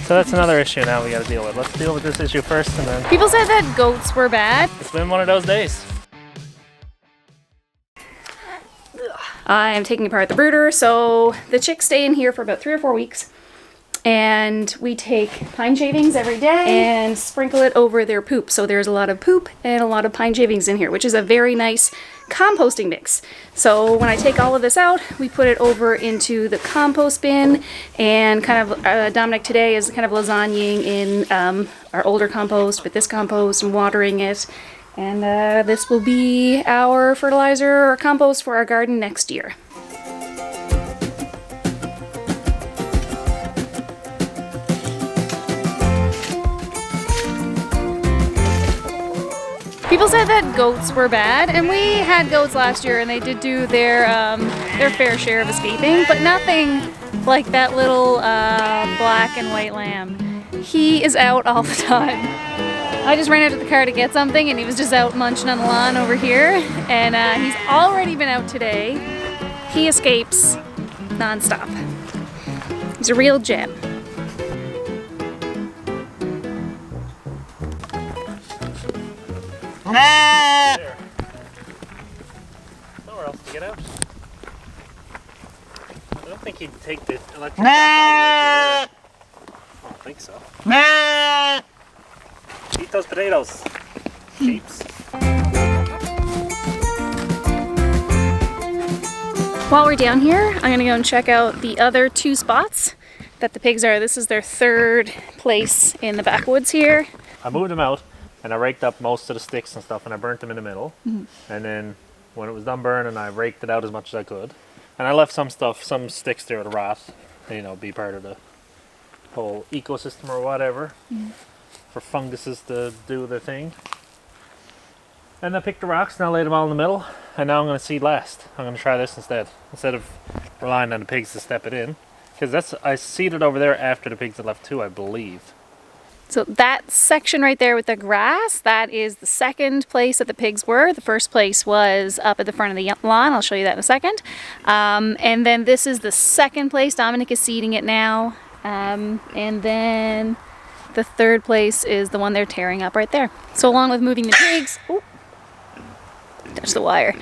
So that's another issue now we got to deal with. Let's deal with this issue first and then... People said that goats were bad. It's been one of those days. I'm taking apart the brooder, so the chicks stay in here for about 3 or 4 weeks. And we take pine shavings every day and sprinkle it over their poop. So there's a lot of poop and a lot of pine shavings in here, which is a very nice composting mix. So when I take all of this out, we put it over into the compost bin, and kind of Dominic today is kind of lasagnaing in our older compost with this compost and watering it. And this will be our fertilizer or compost for our garden next year. People said that goats were bad, and we had goats last year, and they did do their fair share of escaping, but nothing like that little black and white lamb. He is out all the time. I just ran out to the car to get something, and he was just out munching on the lawn over here, and he's already been out today. He escapes non-stop. He's a real gem. There. Nowhere else to get out. I don't think he'd take the electric shock all the way to there. I don't think so. Eat those potatoes. Sheeps. While we're down here, I'm gonna go and check out the other 2 spots that the pigs are. This is their 3rd place in the backwoods here. I moved them out and I raked up most of the sticks and stuff and I burnt them in the middle. And then when it was done burning, I raked it out as much as I could. And I left some sticks there to rot, you know, be part of the whole ecosystem or whatever, for funguses to do their thing. And I picked the rocks and I laid them all in the middle, and now I'm going to seed last. I'm going to try this instead of relying on the pigs to step it in, because I seeded over there after the pigs had left too, I believe. So that section right there with the grass, that is the 2nd place that the pigs were. The 1st place was up at the front of the lawn. I'll show you that in a second. And then this is the 2nd place. Dominic is seeding it now. And then the 3rd place is the one they're tearing up right there. So along with moving the pigs... Ooh, touch the wire.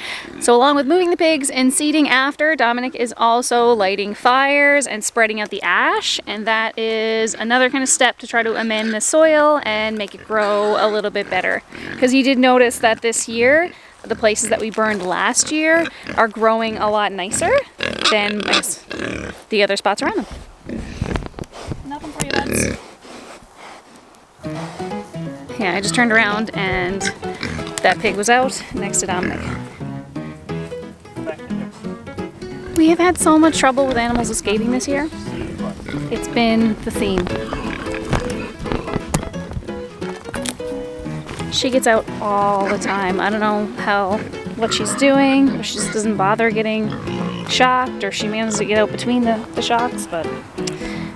So along with moving the pigs and seeding after, Dominic is also lighting fires and spreading out the ash, and that is another kind of step to try to amend the soil and make it grow a little bit better. Because you did notice that this year, the places that we burned last year are growing a lot nicer than the other spots around them. Nothing for you, buds. Yeah, I just turned around and that pig was out next to Dominic. We have had so much trouble with animals escaping this year. It's been the theme. She gets out all the time. I don't know what she's doing, or she just doesn't bother getting shocked, or she manages to get out between the shocks, but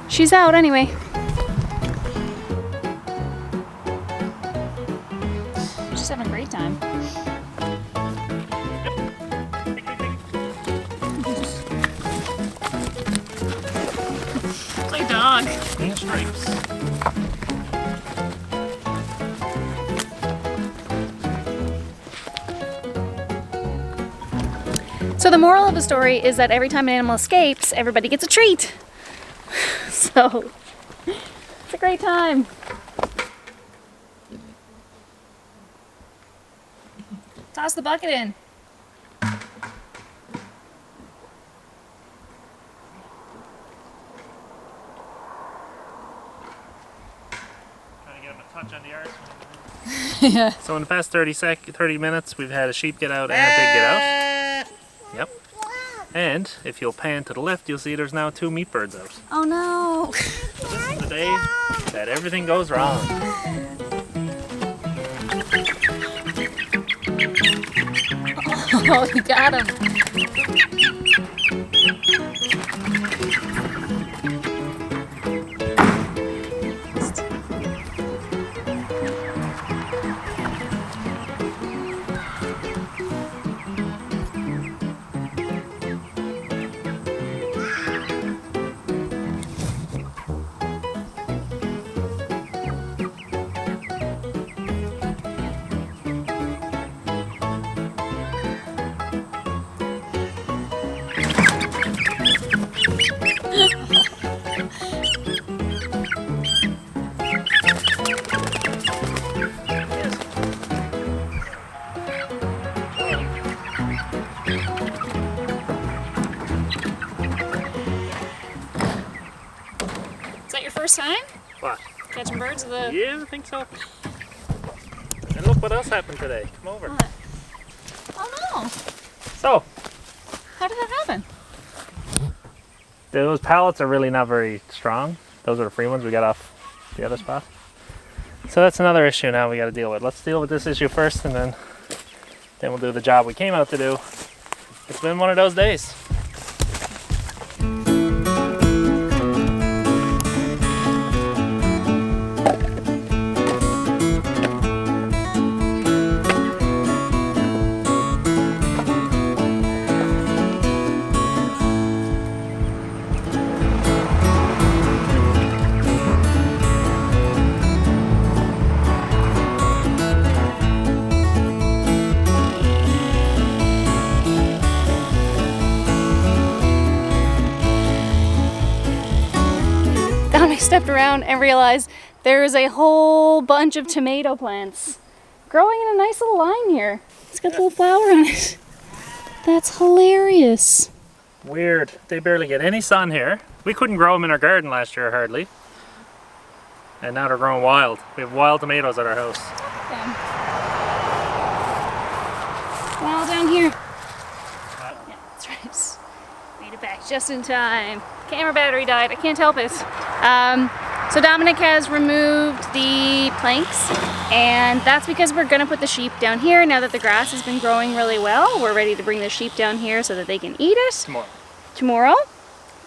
she's out anyway. She's having a great time. Play dog. And stripes. So the moral of the story is that every time an animal escapes, everybody gets a treat. So it's a great time. Toss the bucket in. Trying to get him a touch on the arse. Yeah. So in the past 30 minutes, we've had a sheep get out and a pig get out. Yep. And if you'll pan to the left, you'll see there's now 2 meat birds out. Oh no. So this is the day that everything goes wrong. Oh, you got him. first time What? catching birds with a... Yeah, I think so. And look what else happened today. Come over. What? Oh no! So, How did that happen? those pallets are really not very strong. Those are the free ones we got off the other spot. So that's another issue now we got to deal with. Let's deal with this issue first, and then we'll do the job we came out to do. It's been one of those days. I stepped around and realized there is a whole bunch of tomato plants growing in a nice little line here. It's got a little flower on it. That's hilarious. Weird. They barely get any sun here. We couldn't grow them in our garden last year hardly. And now they're growing wild. We have wild tomatoes at our house. Well, down here. Yeah, that's right. Made it back just in time. Camera battery died. I can't help it. So Dominic has removed the planks, and that's because we're gonna put the sheep down here. Now that the grass has been growing really well, we're ready to bring the sheep down here so that they can eat it tomorrow.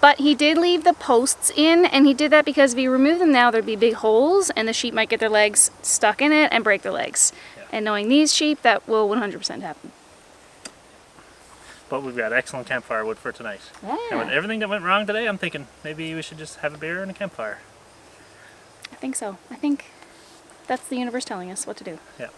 But he did leave the posts in, and he did that because if you remove them now, there'd be big holes, and the sheep might get their legs stuck in it and break their legs. Yeah. And knowing these sheep, that will 100% happen. But we've got excellent campfire wood for tonight. Yeah. And with everything that went wrong today, I'm thinking maybe we should just have a beer and a campfire. I think so. I think that's the universe telling us what to do. Yeah.